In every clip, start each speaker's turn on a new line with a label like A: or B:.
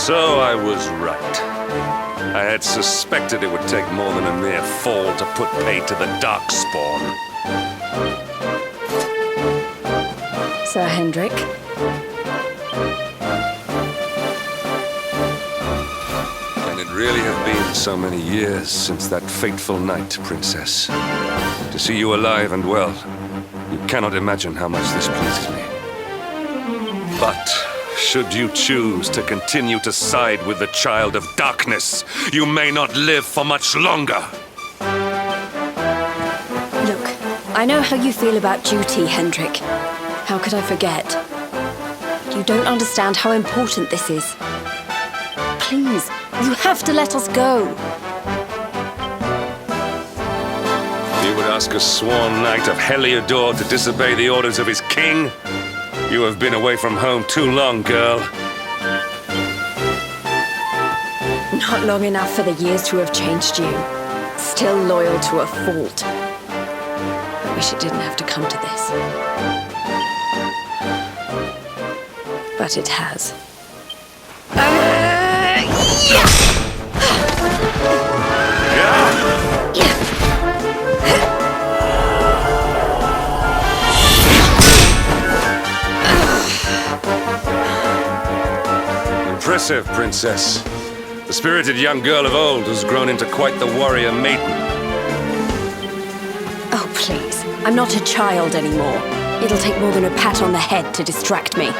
A: So I was right. I had suspected it would take more than a mere fall to put pay to the Darkspawn.
B: Sir Hendrik.
A: And it really have been so many years since that fateful night, Princess. To see you alive and well, you cannot imagine how much this pleases me. But should you choose to continue to side with the Child of Darkness, you may not live for much longer.
B: Look, I know how you feel about duty, Hendrik. How could I forget? You don't understand how important this is. Please, you have to let us go.
A: You would ask a sworn knight of Heliodor to disobey the orders of his king? You have been away from home too long, girl.
B: Not long enough for the years to have changed you. Still loyal to a fault. I wish it didn't have to come to this. But it has.
A: Impressive, Princess. The spirited young girl of old has grown into quite the warrior maiden.
B: Oh, please. I'm not a child anymore. It'll take more than a pat on the head to distract me.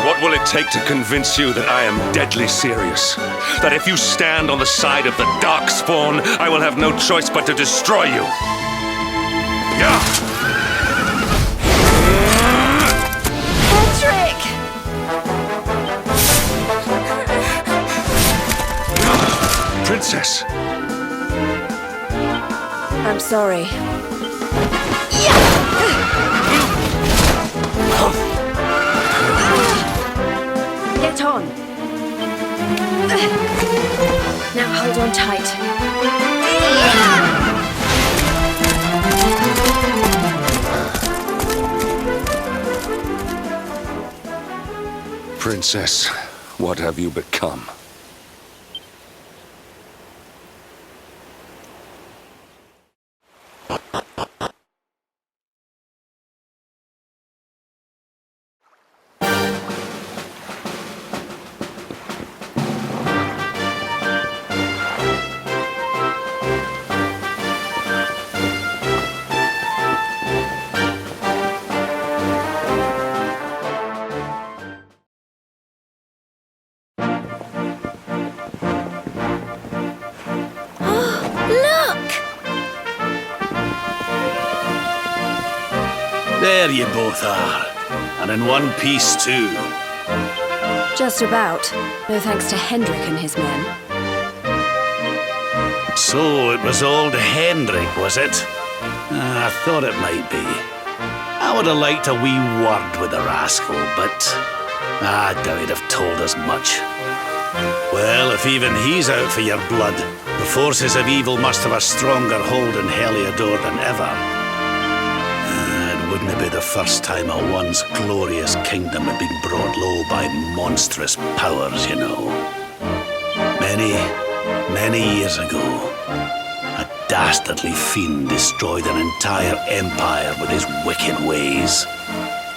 A: What will it take to convince you that I am deadly serious? That if you stand on the side of the Darkspawn, I will have no choice but to destroy you? Yeah!
B: Patrick!
A: Princess!
B: I'm sorry. Get on. Now hold on tight.
A: Princess, what have you become?
C: There you both are. And in one piece, too.
B: Just about. No thanks to Hendrik and his men.
C: So it was old Hendrik, was it? I thought it might be. I would have liked a wee word with the rascal, but I doubt he'd have told us much. Well, if even he's out for your blood, the forces of evil must have a stronger hold in Heliodor than ever. Wouldn't it be the first time a once glorious kingdom had been brought low by monstrous powers, you know? Many years ago, a dastardly fiend destroyed an entire empire with his wicked ways.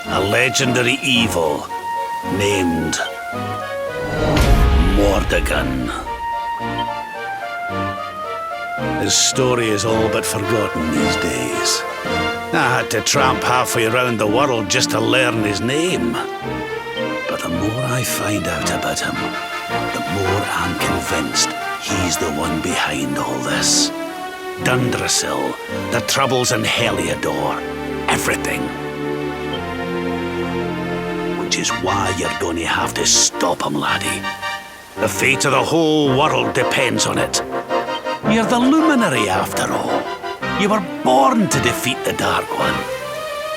C: A legendary evil named Mordegon. His story is all but forgotten these days. I had to tramp halfway around the world just to learn his name. But the more I find out about him, the more I'm convinced he's the one behind all this. Dundrasil, the troubles in Heliodor, everything. Which is why you're going to have to stop him, laddie. The fate of the whole world depends on it. You're the luminary, after all. You were born to defeat the Dark One.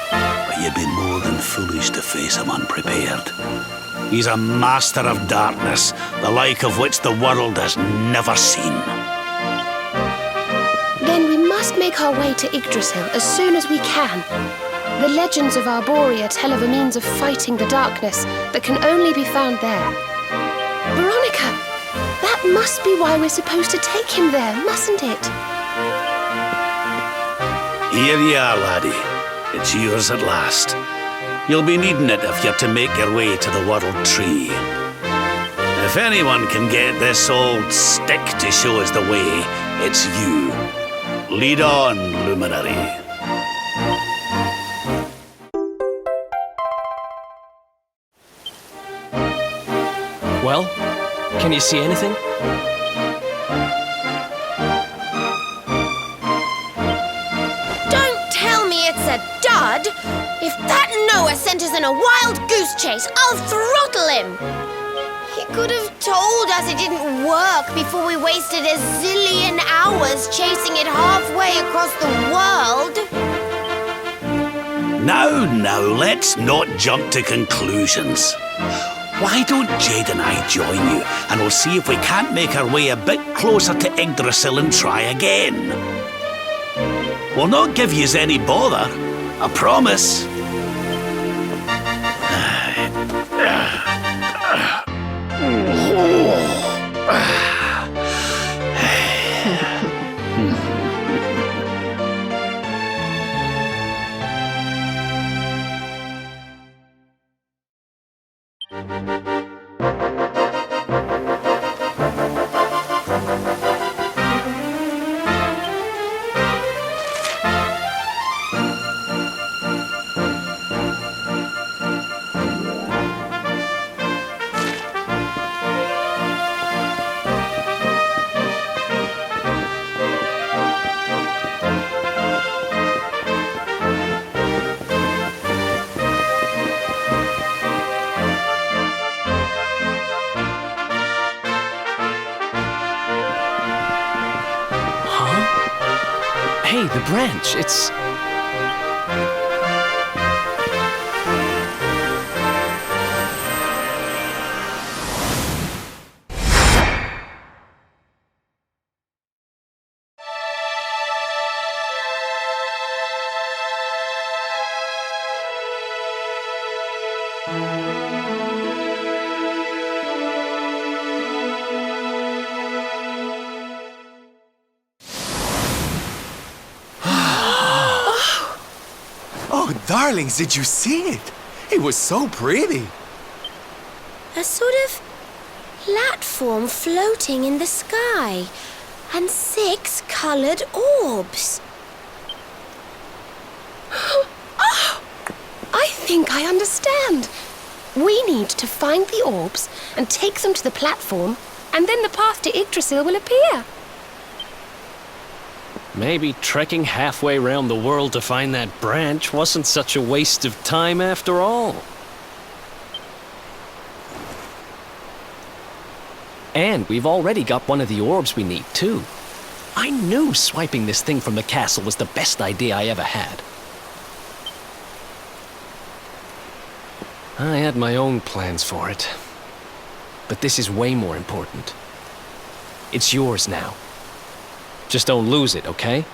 C: But you'd be more than foolish to face him unprepared. He's a master of darkness, the like of which the world has never seen.
D: Then we must make our way to Yggdrasil as soon as we can. The legends of Arborea tell of a means of fighting the darkness that can only be found there. Veronica, that must be why we're supposed to take him there, mustn't it?
C: Here you are, laddie. It's yours at last. You'll be needing it if you're to make your way to the World Tree. If anyone can get this old stick to show us the way, it's you. Lead on, Luminary.
E: Well, can you see anything?
F: Don't tell me it's a dud! If that Noah sent us in a wild goose chase, I'll throttle him! He could have told us it didn't work before we wasted a zillion hours chasing it halfway across the world.
C: Now, let's not jump to conclusions. Why don't Jade and I join you, and we'll see if we can't make our way a bit closer to Yggdrasil and try again. We'll not give yous any bother, I promise.
E: Hey, the branch, it's...
G: Oh, darlings, did you see it? It was so pretty.
F: A sort of platform floating in the sky, and 6 coloured orbs.
D: Oh, I think I understand. We need to find the orbs and take them to the platform, and then the path to Yggdrasil will appear.
E: Maybe trekking halfway around the world to find that branch wasn't such a waste of time after all. And we've already got one of the orbs we need, too. I knew swiping this thing from the castle was the best idea I ever had. I had my own plans for it. But this is way more important. It's yours now. Just don't lose it, okay?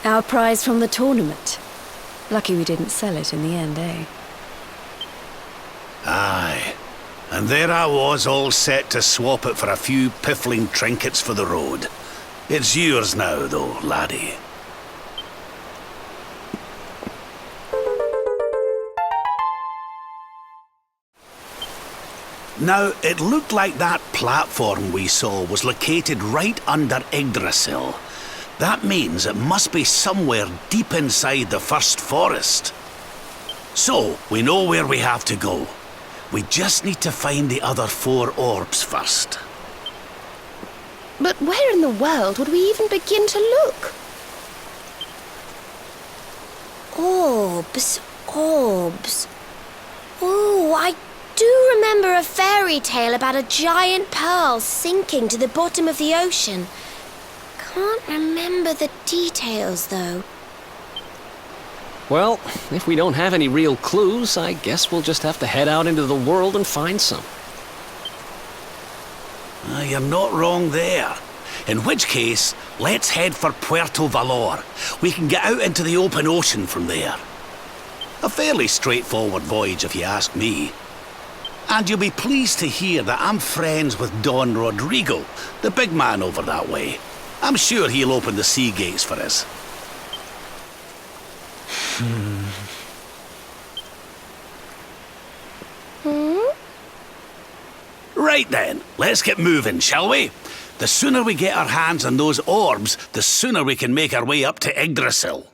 B: Our prize from the tournament. Lucky we didn't sell it in the end, eh?
C: Aye. And there I was, all set to swap it for a few piffling trinkets for the road. It's yours now, though, laddie. Now, it looked like that platform we saw was located right under Yggdrasil. That means it must be somewhere deep inside the first forest. So, we know where we have to go. We just need to find the other 4 orbs first.
D: But where in the world would we even begin to look?
F: Orbs, orbs. Oh, I do remember a fairy tale about a giant pearl sinking to the bottom of the ocean. can't remember the details, though.
E: Well, if we don't have any real clues, I guess we'll just have to head out into the world and find some.
C: You're not wrong there. In which case, let's head for Puerto Valor. We can get out into the open ocean from there. A fairly straightforward voyage, if you ask me. And you'll be pleased to hear that I'm friends with Don Rodrigo, the big man over that way. I'm sure he'll open the sea gates for us. Right then, let's get moving, shall we? The sooner we get our hands on those orbs, the sooner we can make our way up to Yggdrasil.